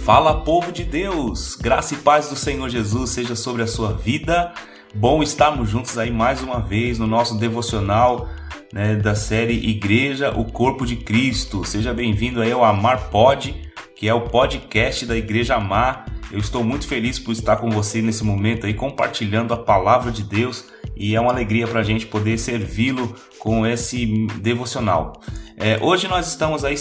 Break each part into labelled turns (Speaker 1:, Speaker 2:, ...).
Speaker 1: Fala, povo de Deus! Graça e paz do Senhor Jesus seja sobre a sua vida. Bom estarmos juntos aí mais uma vez no nosso devocional, da série Igreja, o Corpo de Cristo. Seja bem-vindo aí ao Amar Pod, que é o podcast da Igreja Amar. Eu estou muito feliz por estar com você nesse momento aí, compartilhando a palavra de Deus, e é uma alegria para a gente poder servi-lo com esse devocional. Hoje nós estamos aí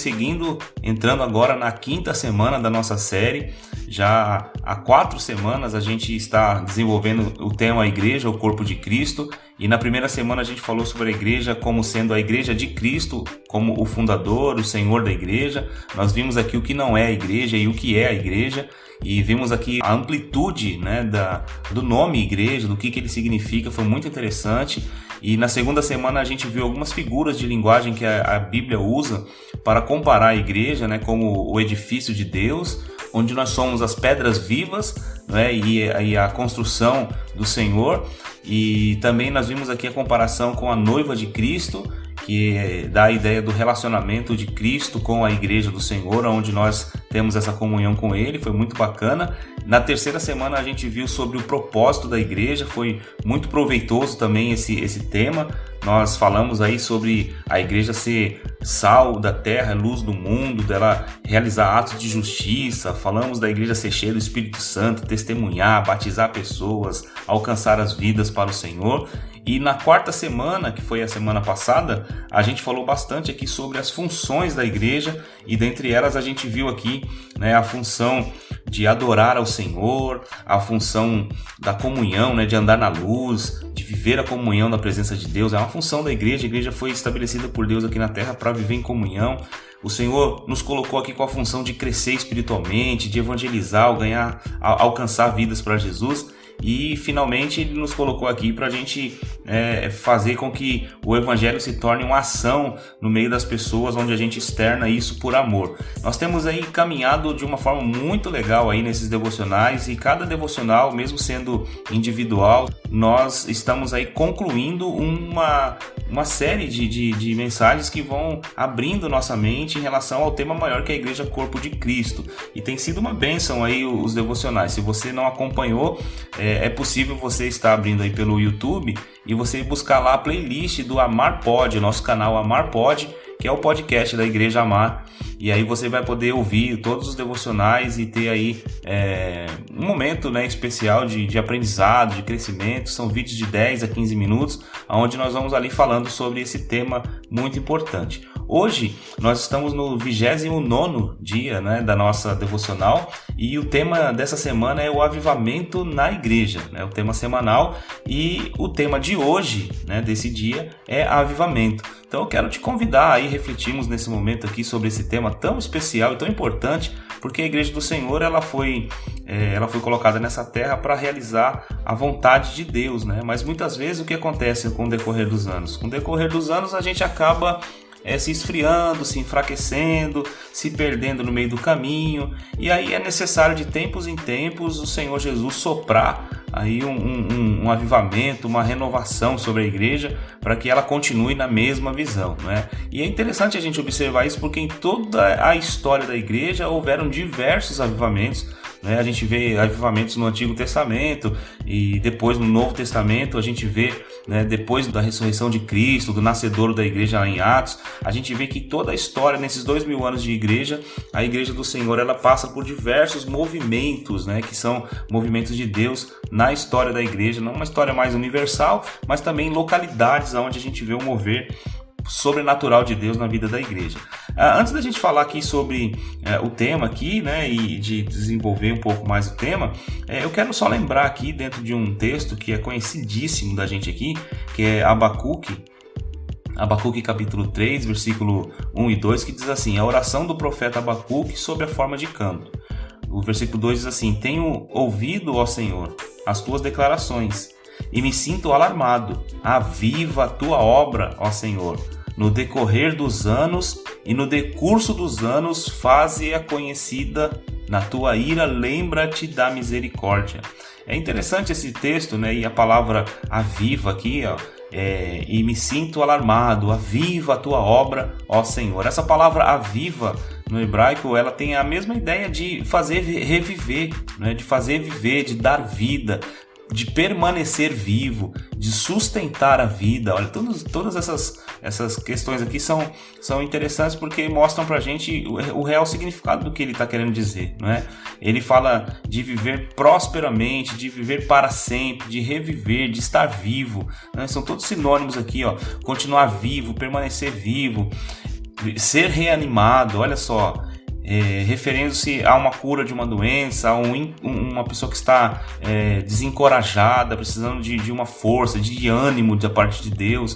Speaker 1: entrando agora na 5ª semana da nossa série. Já há 4 semanas a gente está desenvolvendo o tema Igreja, o Corpo de Cristo, e na primeira semana a gente falou sobre a igreja como sendo a igreja de Cristo, como o fundador, o Senhor da igreja. Nós vimos aqui o que não é a igreja e o que é a igreja, e vimos aqui a amplitude do nome igreja, do que ele significa. Foi muito interessante. E na segunda semana a gente viu algumas figuras de linguagem que a Bíblia usa para comparar a igreja, como o edifício de Deus, onde nós somos as pedras vivas, e a construção do Senhor. E também nós vimos aqui a comparação com a noiva de Cristo, que dá a ideia do relacionamento de Cristo com a igreja do Senhor, onde nós temos essa comunhão com Ele. Foi muito bacana. Na terceira semana a gente viu sobre o propósito da igreja. Foi muito proveitoso também esse tema. Nós falamos aí sobre a igreja ser sal da terra, luz do mundo, dela realizar atos de justiça. Falamos da igreja ser cheia do Espírito Santo, testemunhar, batizar pessoas, alcançar as vidas para o Senhor. E na 4ª semana, que foi a semana passada, a gente falou bastante aqui sobre as funções da igreja, e dentre elas a gente viu aqui a função de adorar ao Senhor, a função da comunhão, de andar na luz, de viver a comunhão na presença de Deus. É uma função da igreja. A igreja foi estabelecida por Deus aqui na terra para viver em comunhão. O Senhor nos colocou aqui com a função de crescer espiritualmente, de evangelizar, alcançar vidas para Jesus. E finalmente Ele nos colocou aqui para a gente fazer com que o Evangelho se torne uma ação no meio das pessoas, onde a gente externa isso por amor. Nós temos aí caminhado de uma forma muito legal aí nesses devocionais, e cada devocional, mesmo sendo individual, nós estamos aí concluindo uma série de mensagens que vão abrindo nossa mente em relação ao tema maior, que é a Igreja Corpo de Cristo. E tem sido uma bênção aí os devocionais. Se você não acompanhou, é possível você estar abrindo aí pelo YouTube e você buscar lá a playlist do Amar Pod, nosso canal Amar Pod, que é o podcast da Igreja Amar. E aí você vai poder ouvir todos os devocionais e ter aí um momento especial de aprendizado, de crescimento. São vídeos de 10 a 15 minutos, onde nós vamos ali falando sobre esse tema muito importante. Hoje nós estamos no 29º dia da nossa devocional, e o tema dessa semana é o avivamento na igreja, o tema semanal, e o tema de hoje, desse dia, é avivamento. Então eu quero te convidar aí, refletirmos nesse momento aqui sobre esse tema tão especial e tão importante, porque a Igreja do Senhor ela foi colocada nessa terra para realizar a vontade de Deus, Mas muitas vezes o que acontece com o decorrer dos anos? Com o decorrer dos anos a gente acaba se esfriando, se enfraquecendo, se perdendo no meio do caminho, e aí é necessário de tempos em tempos o Senhor Jesus soprar aí um avivamento, uma renovação sobre a igreja, para que ela continue na mesma visão, E é interessante a gente observar isso, porque em toda a história da igreja houveram diversos avivamentos. A gente vê avivamentos no Antigo Testamento, e depois no Novo Testamento a gente vê, depois da ressurreição de Cristo, do nascedouro da igreja lá em Atos, a gente vê que toda a história, nesses 2000 anos de igreja, a Igreja do Senhor ela passa por diversos movimentos, que são movimentos de Deus na história da igreja, não uma história mais universal, mas também localidades onde a gente vê o mover sobrenatural de Deus na vida da igreja. Antes da gente falar aqui sobre o tema aqui, e de desenvolver um pouco mais o tema, eu quero só lembrar aqui dentro de um texto que é conhecidíssimo da gente aqui, que é Abacuque capítulo 3, versículo 1 e 2, que diz assim: a oração do profeta Abacuque sob a forma de canto. O versículo 2 diz assim: tenho ouvido, ó Senhor, as tuas declarações, e me sinto alarmado. Aviva a tua obra, ó Senhor. No decorrer dos anos e no decurso dos anos, faze-a conhecida. Na tua ira, lembra-te da misericórdia. É interessante esse texto, e a palavra aviva aqui, e me sinto alarmado. Aviva a tua obra, ó Senhor. Essa palavra aviva no hebraico, ela tem a mesma ideia de fazer reviver, né? De fazer viver, de dar vida, de permanecer vivo, de sustentar a vida. Olha, todas essas questões aqui são interessantes porque mostram pra gente o real significado do que ele está querendo dizer, não é? Ele fala de viver prosperamente, de viver para sempre, de reviver, de estar vivo, né? São todos sinônimos aqui, ó. Continuar vivo, permanecer vivo, ser reanimado, olha só. Referindo-se a uma cura de uma doença, a uma pessoa que está desencorajada, precisando de uma força, de ânimo da parte de Deus,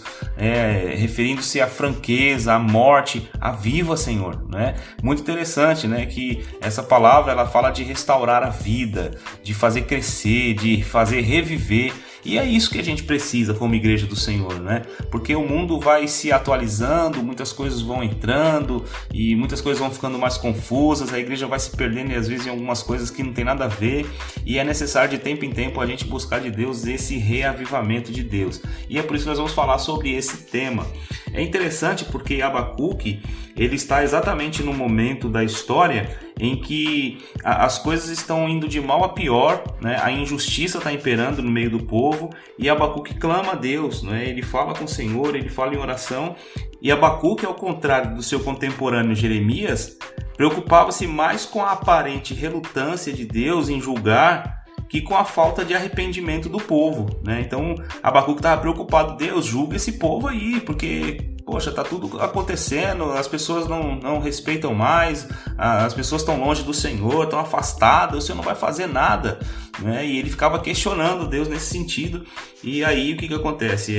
Speaker 1: referindo-se à franqueza, à morte, à viva, Senhor, né? Muito interessante, né, que essa palavra ela fala de restaurar a vida, de fazer crescer, de fazer reviver. E é isso que a gente precisa como igreja do Senhor, né? Porque o mundo vai se atualizando, muitas coisas vão entrando e muitas coisas vão ficando mais confusas, a igreja vai se perdendo e às vezes em algumas coisas que não tem nada a ver, e é necessário de tempo em tempo a gente buscar de Deus esse reavivamento de Deus. E é por isso que nós vamos falar sobre esse tema. É interessante porque Abacuque, ele está exatamente no momento da história em que as coisas estão indo de mal a pior, né? A injustiça está imperando no meio do povo e Abacuque clama a Deus, né? Ele fala com o Senhor, ele fala em oração, e Abacuque, ao contrário do seu contemporâneo Jeremias, preocupava-se mais com a aparente relutância de Deus em julgar que com a falta de arrependimento do povo, né? Então Abacuque estava preocupado: Deus, julga esse povo aí, porque poxa, tá tudo acontecendo, as pessoas não respeitam mais, as pessoas estão longe do Senhor, estão afastadas, o Senhor não vai fazer nada, né? E ele ficava questionando Deus nesse sentido. E aí o que acontece?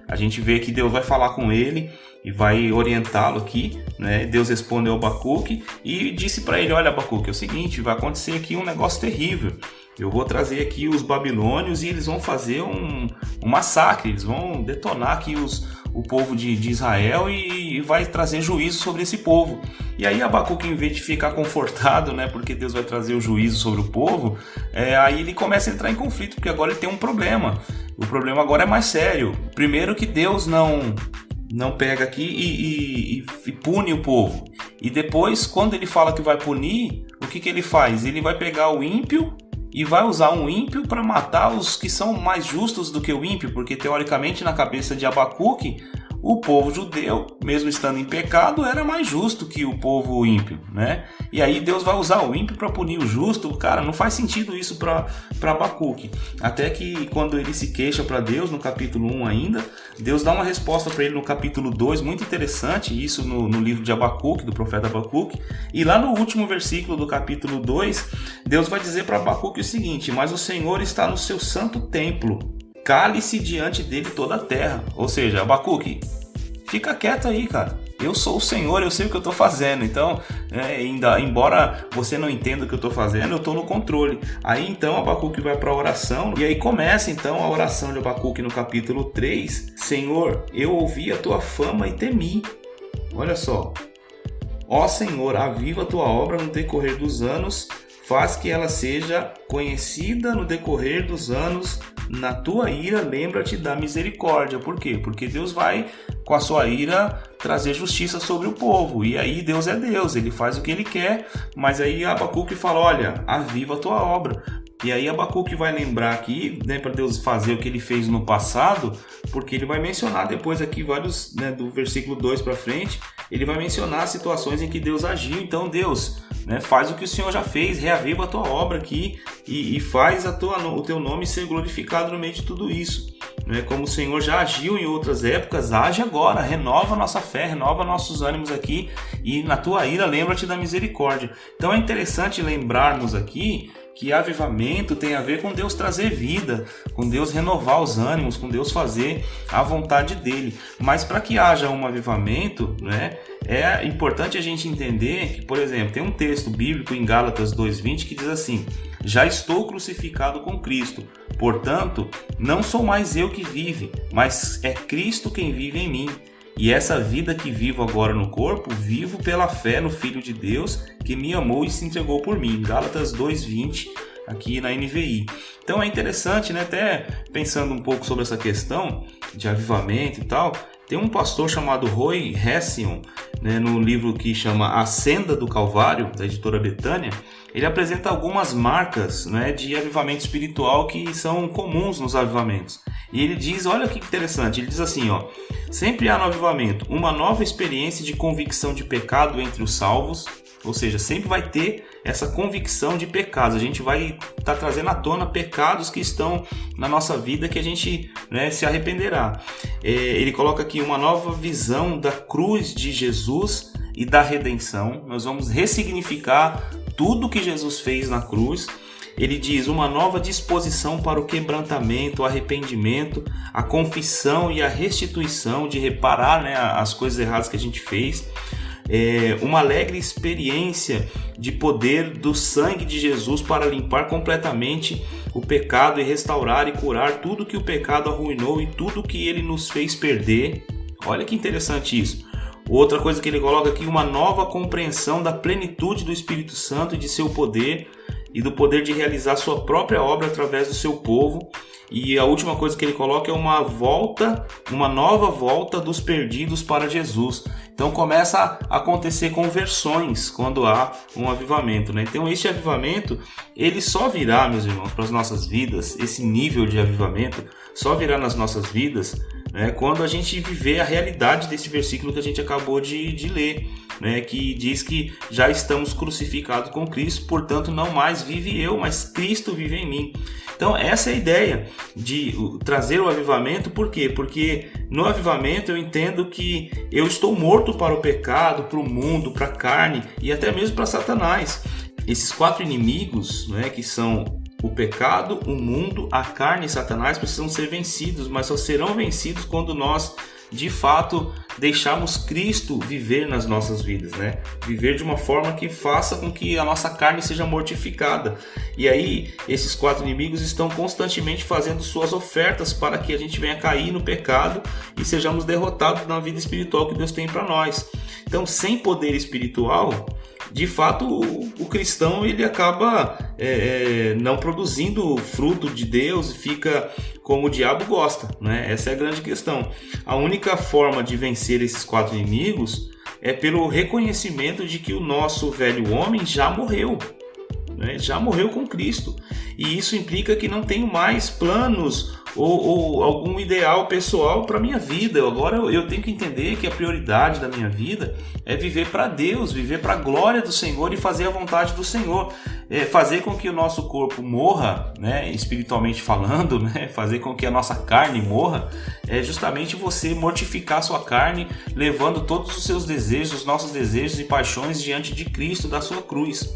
Speaker 1: A gente vê que Deus vai falar com ele e vai orientá-lo aqui, né? Deus respondeu ao Abacuque e disse para ele: olha, Abacuque, é o seguinte, vai acontecer aqui um negócio terrível. Eu vou trazer aqui os babilônios e eles vão fazer um massacre, eles vão detonar aqui o povo de Israel e vai trazer juízo sobre esse povo. E aí Abacuque, em vez de ficar confortado, né, porque Deus vai trazer o juízo sobre o povo, aí ele começa a entrar em conflito, porque agora ele tem um problema. O problema agora é mais sério. Primeiro, que Deus não pega aqui e pune o povo. E depois, quando ele fala que vai punir, o que ele faz? Ele vai pegar o ímpio e vai usar um ímpio para matar os que são mais justos do que o ímpio, porque teoricamente na cabeça de Abacuque, o povo judeu, mesmo estando em pecado, era mais justo que o povo ímpio, né? E aí Deus vai usar o ímpio para punir o justo. Cara, não faz sentido isso para Abacuque. Até que quando ele se queixa para Deus, no capítulo 1 ainda, Deus dá uma resposta para ele no capítulo 2, muito interessante, isso no livro de Abacuque, do profeta Abacuque. E lá no último versículo do capítulo 2, Deus vai dizer para Abacuque o seguinte: mas o Senhor está no seu santo templo, cale-se diante dele toda a terra. Ou seja, Abacuque, fica quieto aí, cara. Eu sou o Senhor, eu sei o que eu estou fazendo. Então, embora você não entenda o que eu estou fazendo, eu estou no controle. Aí então Abacuque vai para a oração. E aí começa então a oração de Abacuque no capítulo 3. Senhor, eu ouvi a tua fama e temi. Olha só. Ó Senhor, aviva a tua obra no decorrer dos anos. Faz que ela seja conhecida no decorrer dos anos. Na tua ira, lembra-te da misericórdia. Por quê? Porque Deus vai, com a sua ira, trazer justiça sobre o povo. E aí Deus é Deus, ele faz o que ele quer. Mas aí Abacuque fala: olha, aviva a tua obra. E aí Abacuque vai lembrar aqui, né, para Deus fazer o que ele fez no passado, porque ele vai mencionar depois aqui vários, né, do versículo 2 para frente, ele vai mencionar situações em que Deus agiu. Então Deus, né, faz o que o Senhor já fez, reaviva a tua obra aqui e faz o teu nome ser glorificado no meio de tudo isso. Né? Como o Senhor já agiu em outras épocas, age agora, renova nossa fé, renova nossos ânimos aqui, e na tua ira lembra-te da misericórdia. Então é interessante lembrarmos aqui que avivamento tem a ver com Deus trazer vida, com Deus renovar os ânimos, com Deus fazer a vontade dele. Mas para que haja um avivamento, né, é importante a gente entender que, por exemplo, tem um texto bíblico em Gálatas 2:20 que diz assim: já estou crucificado com Cristo, portanto, não sou mais eu que vive, mas é Cristo quem vive em mim. E essa vida que vivo agora no corpo, vivo pela fé no Filho de Deus, que me amou e se entregou por mim. Gálatas 2:20, aqui na NVI. Então é interessante, né, até pensando um pouco sobre essa questão de avivamento e tal, Tem um pastor chamado Roy Hession, né, no livro que chama A Senda do Calvário, da editora Betânia, ele apresenta algumas marcas, né, de avivamento espiritual que são comuns nos avivamentos. E ele diz, olha que interessante, ele diz assim, sempre há no avivamento uma nova experiência de convicção de pecado entre os salvos, ou seja, sempre vai ter essa convicção de pecados. A gente vai estar trazendo à tona pecados que estão na nossa vida que a gente, né, se arrependerá. Ele coloca aqui uma nova visão da cruz de Jesus e da redenção. Nós vamos ressignificar tudo que Jesus fez na cruz. Ele diz uma nova disposição para o quebrantamento, o arrependimento, a confissão e a restituição, de reparar, né, as coisas erradas que a gente fez. Uma alegre experiência de poder do sangue de Jesus para limpar completamente o pecado e restaurar e curar tudo que o pecado arruinou e tudo que ele nos fez perder. Olha que interessante isso. Outra coisa que ele coloca aqui, uma nova compreensão da plenitude do Espírito Santo e de seu poder e do poder de realizar sua própria obra através do seu povo. E a última coisa que ele coloca é uma nova volta dos perdidos para Jesus. Então começa a acontecer conversões quando há um avivamento, né? Então este avivamento, ele só virá, meus irmãos, para as nossas vidas, esse nível de avivamento só virá nas nossas vidas, né, quando a gente viver a realidade desse versículo que a gente acabou de ler, né, que diz que já estamos crucificados com Cristo, portanto não mais vive eu, mas Cristo vive em mim. Então essa é a ideia de trazer o avivamento. Por quê? Porque no avivamento eu entendo que eu estou morto para o pecado, para o mundo, para a carne e até mesmo para Satanás. Esses 4 inimigos, né, que são o pecado, o mundo, a carne e Satanás, precisam ser vencidos, mas só serão vencidos quando nós, de fato, deixarmos Cristo viver nas nossas vidas, né? Viver de uma forma que faça com que a nossa carne seja mortificada. E aí, esses 4 inimigos estão constantemente fazendo suas ofertas para que a gente venha cair no pecado e sejamos derrotados na vida espiritual que Deus tem para nós. Então, sem poder espiritual, de fato, o cristão ele acaba não produzindo fruto de Deus e fica como o diabo gosta, né? Essa é a grande questão. A única forma de vencer esses 4 inimigos é pelo reconhecimento de que o nosso velho homem já morreu, né? Já morreu com Cristo. E isso implica que não tenho mais planos ou algum ideal pessoal para a minha vida. Agora eu tenho que entender que a prioridade da minha vida é viver para Deus, viver para a glória do Senhor e fazer a vontade do Senhor. Fazer com que o nosso corpo morra, né, espiritualmente falando, né, fazer com que a nossa carne morra, é justamente você mortificar a sua carne, levando todos os seus desejos, os nossos desejos e paixões diante de Cristo, da sua cruz.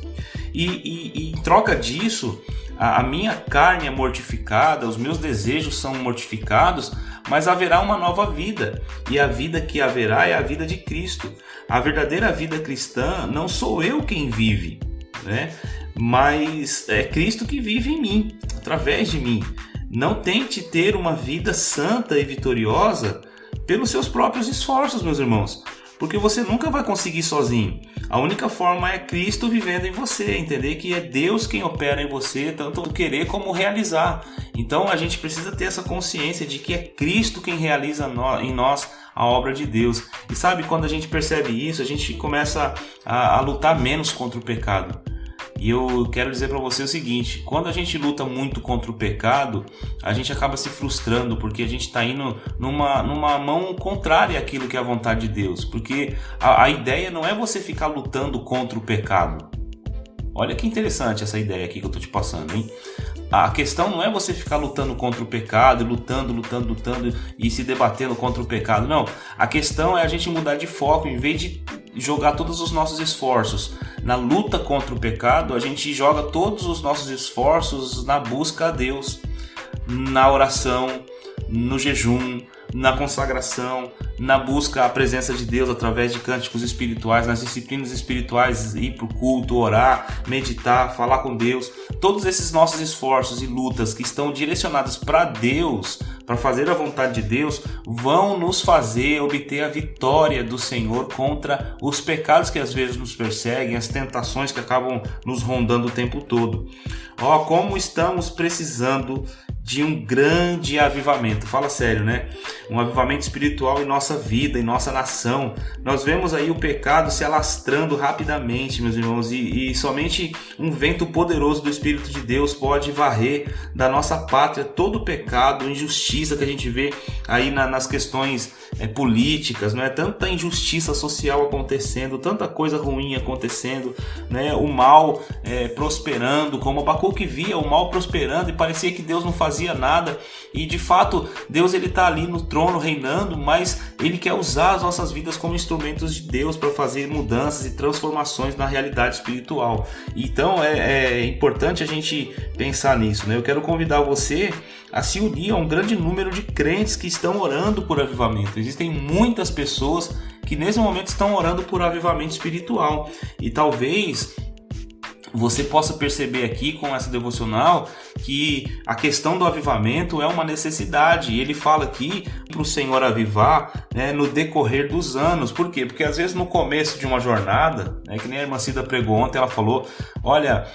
Speaker 1: E em troca disso, a minha carne é mortificada, os meus desejos são mortificados, mas haverá uma nova vida, e a vida que haverá é a vida de Cristo. A verdadeira vida cristã não sou eu quem vive, né? Mas é Cristo que vive em mim, através de mim. Não tente ter uma vida santa e vitoriosa pelos seus próprios esforços, meus irmãos, porque você nunca vai conseguir sozinho. A única forma é Cristo vivendo em você, entender que é Deus quem opera em você, tanto o querer como o realizar. Então a gente precisa ter essa consciência de que é Cristo quem realiza em nós a obra de Deus. E sabe, quando a gente percebe isso, a gente começa a lutar menos contra o pecado. E eu quero dizer para você o seguinte: quando a gente luta muito contra o pecado, a gente acaba se frustrando, porque a gente está indo numa mão contrária àquilo que é a vontade de Deus. Porque a ideia não é você ficar lutando contra o pecado. Olha que interessante essa ideia aqui que eu estou te passando, hein? A questão não é você ficar lutando contra o pecado, lutando e se debatendo contra o pecado. Não, a questão é a gente mudar de foco. Em vez de jogar todos os nossos esforços na luta contra o pecado, a gente joga todos os nossos esforços na busca a Deus, na oração, no jejum, na consagração, na busca à presença de Deus através de cânticos espirituais, nas disciplinas espirituais, ir para o culto, orar, meditar, falar com Deus. Todos esses nossos esforços e lutas que estão direcionados para Deus, para fazer a vontade de Deus, vão nos fazer obter a vitória do Senhor contra os pecados que às vezes nos perseguem, as tentações que acabam nos rondando o tempo todo. Como estamos precisando de um grande avivamento. Fala sério, né? Um avivamento espiritual em nossa vida, em nossa nação. Nós vemos aí o pecado se alastrando rapidamente, meus irmãos, e somente um vento poderoso do Espírito de Deus pode varrer da nossa pátria todo o pecado, injustiça que a gente vê aí nas questões políticas, não é? Tanta injustiça social acontecendo, tanta coisa ruim acontecendo, né? O mal prosperando, como Abacuque via o mal prosperando e parecia que Deus não fazia nada, e de fato Deus ele está ali no trono reinando, mas ele quer usar as nossas vidas como instrumentos de Deus para fazer mudanças e transformações na realidade espiritual. Então é importante a gente pensar nisso, né? Eu quero convidar você a se unir a um grande número de crentes que estão orando por avivamento. Existem muitas pessoas que nesse momento estão orando por avivamento espiritual, e talvez você possa perceber aqui com essa devocional que a questão do avivamento é uma necessidade. Ele fala aqui para o Senhor avivar, né, no decorrer dos anos. Por quê? Porque às vezes no começo de uma jornada, que nem a irmã Cida pregou ontem, ela falou, olha,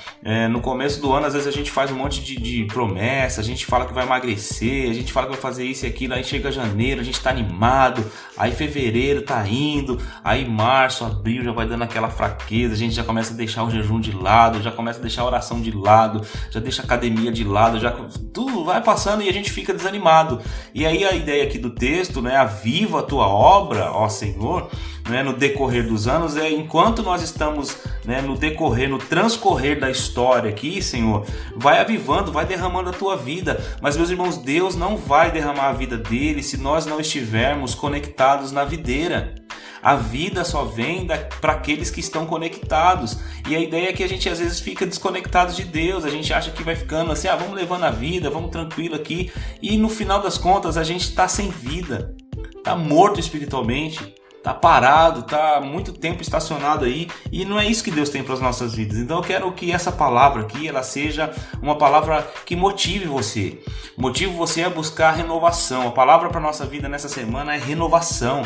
Speaker 1: no começo do ano às vezes a gente faz um monte de promessa, a gente fala que vai emagrecer, a gente fala que vai fazer isso e aquilo, aí chega janeiro, a gente está animado, aí fevereiro tá indo, aí março, abril já vai dando aquela fraqueza, a gente já começa a deixar o jejum de lado, já começa a deixar a oração de lado, já deixa a academia de lado, já tudo vai passando e a gente fica desanimado. E aí a ideia aqui do texto, né, aviva a tua obra, ó Senhor, né, no decorrer dos anos, enquanto nós estamos, né, no transcorrer da história aqui, Senhor, vai avivando, vai derramando a tua vida. Mas, meus irmãos, Deus não vai derramar a vida dele se nós não estivermos conectados na videira. A vida só vem para aqueles que estão conectados. E a ideia é que a gente às vezes fica desconectado de Deus. A gente acha que vai ficando assim, vamos levando a vida, vamos tranquilo aqui. E no final das contas a gente está sem vida, está morto espiritualmente, está parado, está muito tempo estacionado aí, e não é isso que Deus tem para as nossas vidas. Então eu quero que essa palavra aqui, ela seja uma palavra que motive você a buscar renovação. A palavra para a nossa vida nessa semana é renovação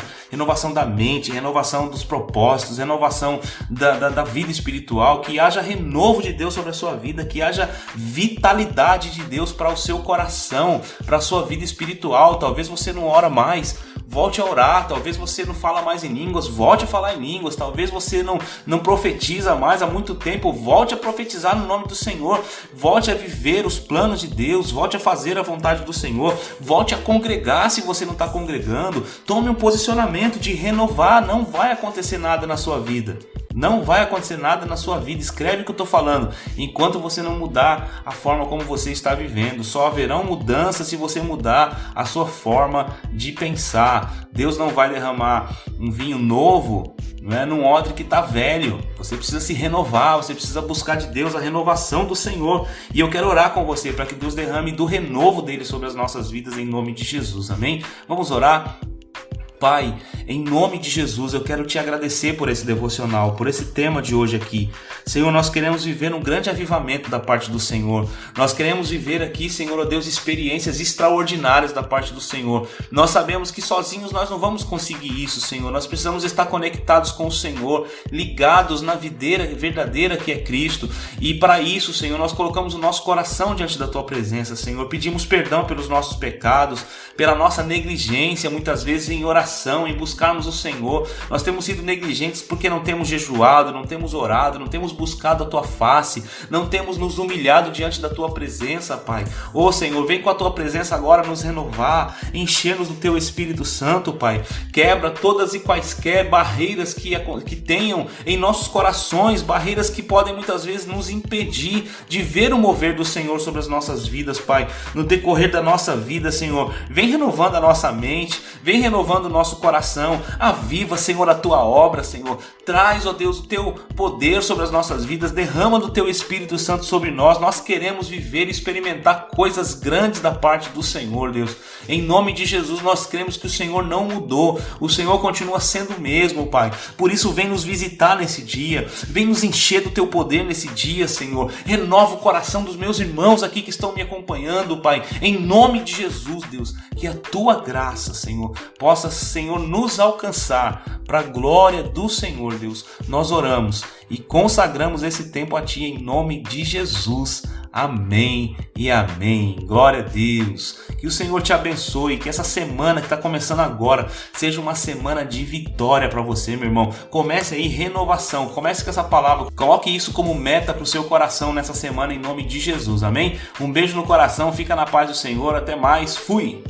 Speaker 1: da mente, renovação dos propósitos, renovação da vida espiritual, que haja renovo de Deus sobre a sua vida, que haja vitalidade de Deus para o seu coração, para a sua vida espiritual. Talvez você não ora mais, volte a orar. Talvez você não fala mais em línguas, volte a falar em línguas. Talvez você não profetiza mais há muito tempo, volte a profetizar no nome do Senhor. Volte a viver os planos de Deus, volte a fazer a vontade do Senhor, volte a congregar se você não está congregando. Tome um posicionamento de renovar. Não vai acontecer nada na sua vida. Não vai acontecer nada na sua vida. Escreve o que eu estou falando. Enquanto você não mudar a forma como você está vivendo, só haverão mudanças se você mudar a sua forma de pensar. Deus não vai derramar um vinho novo, num odre que está velho. Você precisa se renovar, você precisa buscar de Deus a renovação do Senhor. E eu quero orar com você para que Deus derrame do renovo dele sobre as nossas vidas em nome de Jesus. Amém? Vamos orar? Pai, em nome de Jesus, eu quero te agradecer por esse devocional, por esse tema de hoje aqui. Senhor, nós queremos viver um grande avivamento da parte do Senhor. Nós queremos viver aqui, Senhor, ó Deus, experiências extraordinárias da parte do Senhor. Nós sabemos que sozinhos nós não vamos conseguir isso, Senhor. Nós precisamos estar conectados com o Senhor, ligados na videira verdadeira que é Cristo. E para isso, Senhor, nós colocamos o nosso coração diante da Tua presença, Senhor. Pedimos perdão pelos nossos pecados, pela nossa negligência, muitas vezes em oração, em buscarmos o Senhor. Nós temos sido negligentes porque não temos jejuado, não temos orado, não temos buscado a Tua face, não temos nos humilhado diante da Tua presença, Pai. Ô Senhor, vem com a Tua presença agora nos renovar, encher-nos do Teu Espírito Santo, Pai. Quebra todas e quaisquer barreiras que tenham em nossos corações, barreiras que podem muitas vezes nos impedir de ver o mover do Senhor sobre as nossas vidas, Pai. No decorrer da nossa vida, Senhor, vem renovando a nossa mente, vem renovando o nosso coração. Aviva, Senhor, a Tua obra, Senhor. Traz, ó Deus, o Teu poder sobre as nossas vidas. Derrama do Teu Espírito Santo sobre nós. Nós queremos viver e experimentar coisas grandes da parte do Senhor, Deus. Em nome de Jesus, nós cremos que o Senhor não mudou. O Senhor continua sendo o mesmo, Pai. Por isso, vem nos visitar nesse dia. Vem nos encher do Teu poder nesse dia, Senhor. Renova o coração dos meus irmãos aqui que estão me acompanhando, Pai. Em nome de Jesus, Deus. Que a Tua graça, Senhor, possa, Senhor, nos alcançar para a glória do Senhor, Deus. Nós oramos e consagramos esse tempo a Ti em nome de Jesus. Amém e amém. Glória a Deus. Que o Senhor te abençoe, que essa semana que está começando agora seja uma semana de vitória para você, meu irmão. Comece aí renovação, comece com essa palavra, coloque isso como meta para o seu coração nessa semana em nome de Jesus, amém? Um beijo no coração, fica na paz do Senhor, até mais, fui!